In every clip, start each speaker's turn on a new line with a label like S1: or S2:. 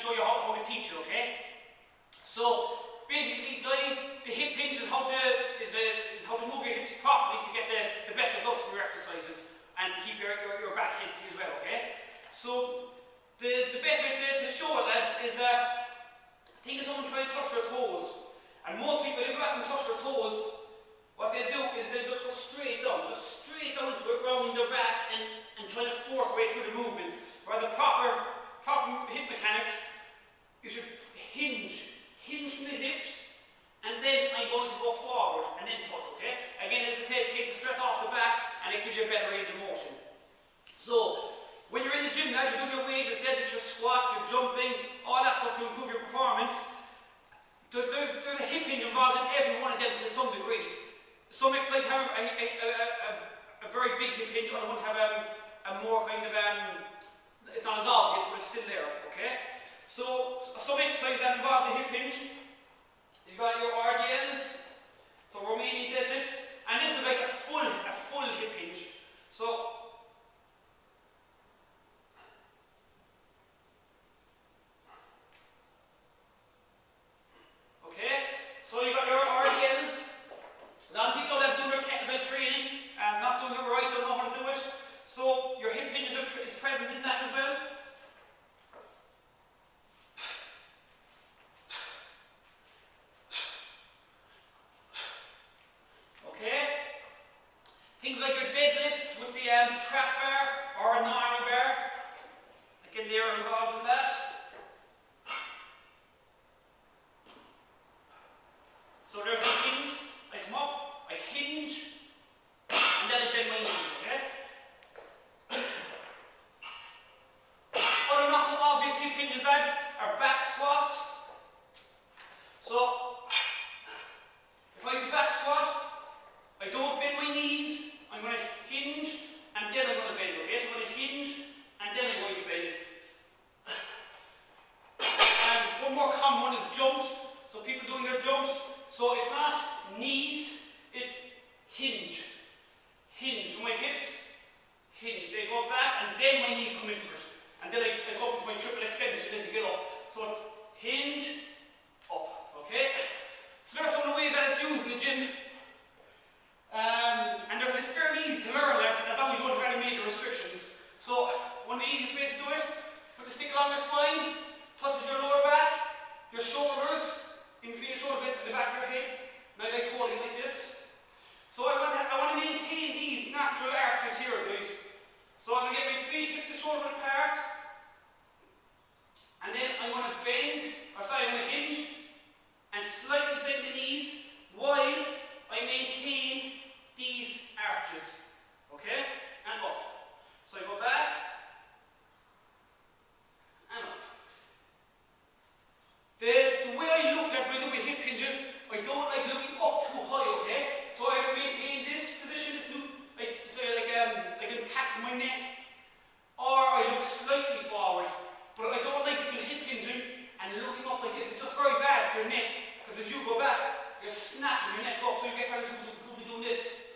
S1: show you how to teach it, okay? So basically, guys, the hip hinge is how to move your hips properly to get the best results from your exercises and to keep your back healthy as well, okay? So the best way to show it, lads, is that think of someone trying to touch their toes. And most people, if you ask them to touch their toes, what they do is they just go straight down into it, rounding their back and trying to force their way through the movement. Whereas a proper hip mechanics, you should hinge from the hips, and then I'm going to go forward and then touch, okay? Again, as I said, it takes the stress off the back and it gives you a better range of motion. So, when you're in the gym now, you're doing your weights, your deadlifts, your squats, your jumping, all that stuff to improve your performance. There's a hip hinge involved in every one of them to some degree. Some exercises have a very big hip hinge, other ones have a more kind of, it's not as obvious, but it's still there, okay? So, some exercises that involve the hip hinge, you've got your RDLs, so Romanian deadlifts, and this is like a full hip hinge. So, so you've got your RDLs. A lot of people that do their kettlebell training and not doing it right, don't know how to do it. So your hip hinge is present in that as well. Okay. Things like your deadlifts with the trap bar or a normal bar. Again, they are involved in that. So there's a hinge, I come up, I hinge, and then I bend my knees, okay? Other not so obvious hip hinges, lads, are back squats. So, if I do back squat, I don't bend my knees, I'm going to hinge, and then I'm going to bend, okay? So I'm going to hinge, and then I'm going to bend. And one more common one is jumps. So people doing their jumps, so it's not knees, it's hinge. Hinge. So my hips, hinge. They go back and then my knees come into it. And then I go up into my triple extension then to get up. So it's hinge, up. Okay? So there are some of the ways that it's used in the gym. And it's fairly easy to learn that as long as you don't have any major restrictions. So one of the easiest ways to do it, put the stick along your spine, touches your lower back, your shoulders, in between your shoulder blade and the back of your head, and I like holding like this. So I want to maintain these natural arches here, guys. So I'm going to get my feet hip to shoulder apart, and then I'm going to I'm going to hinge and slightly bend the knees while I maintain these arches. Okay? And up. So I go back and up. The way I look at when I do my hip hinges, I don't like looking up too high, okay? So I maintain this position, I can pack my neck, or I look slightly forward. But I don't like the hip hinging and looking up like this. It's just very bad for your neck, because as you go back, you're snapping your neck up, so you get fellas who be doing this.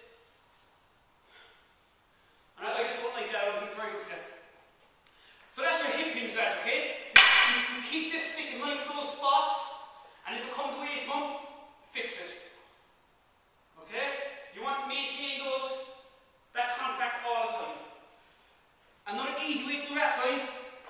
S1: And I just don't like that, I don't think it's very good for that. So that's your hip hinge, lad, okay? You keep this stick in line with those spots, and if it comes away from them, fix it. Okay? You want to maintain that contact all the time. Another easy way to do that, guys,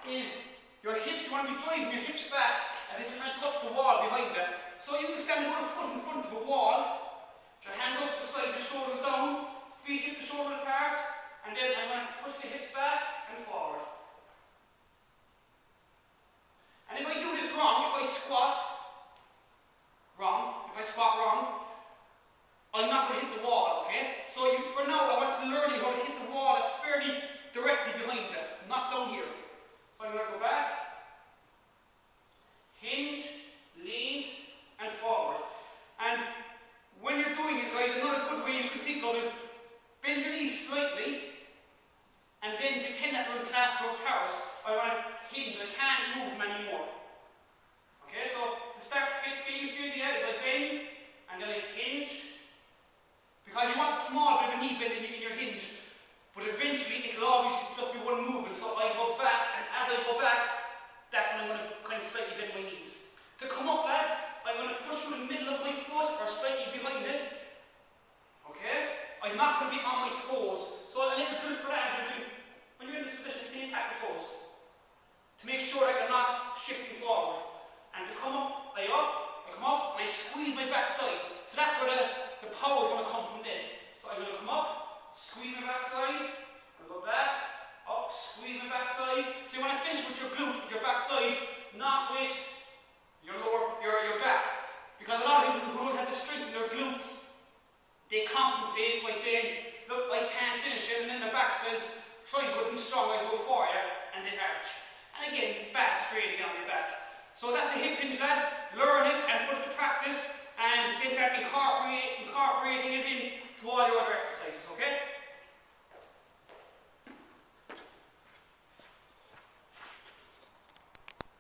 S1: is your hips, you want to be driving your hips back as if you're trying to touch the wall behind you. So you can stand with one foot in front of a wall, your hand up to the side, your shoulders down, feet hip to shoulder apart, and then I'm going to push the hips back and forward. And if I do this wrong, if I squat wrong, I'm not going to hit the wall, okay? So for now, I want to learn you how to hit the wall that's fairly directly behind you, not down here. So I'm going to go back, hinge, lean, and forward. And when you're doing it, guys, another good way you can think of is bend your knees slightly, and then pretend that you're in plaster of Paris. I want to hinge, I can't move them anymore. Okay, so to start to get used to the idea is I bend, and then I hinge, because you want a small bit of a knee bend in your hinge, but eventually it'll always just be one movement. So I go back, and as I go back, that's when I'm going to kind of To come up, lads, I'm going to push through the middle of my foot or slightly behind it. Okay? I'm not going to be on my toes. So a little trick for that is you can, when you're in this position, you can tap your toes. To make sure that you're not shifting forward. And to come up, I come up, and I squeeze my backside. So that's where the power is going to come from then. So I'm going to come up, squeeze my backside, and go back, up, squeeze my backside. So you want to finish with your glute, with your backside, not with your back. Because a lot of people who don't have the strength in their glutes, they compensate by saying, look, I can't finish it, and then the back says, try good and strong, I go for you, and they arch. And again, back straight again on your back. So that's the hip hinge, lads. Learn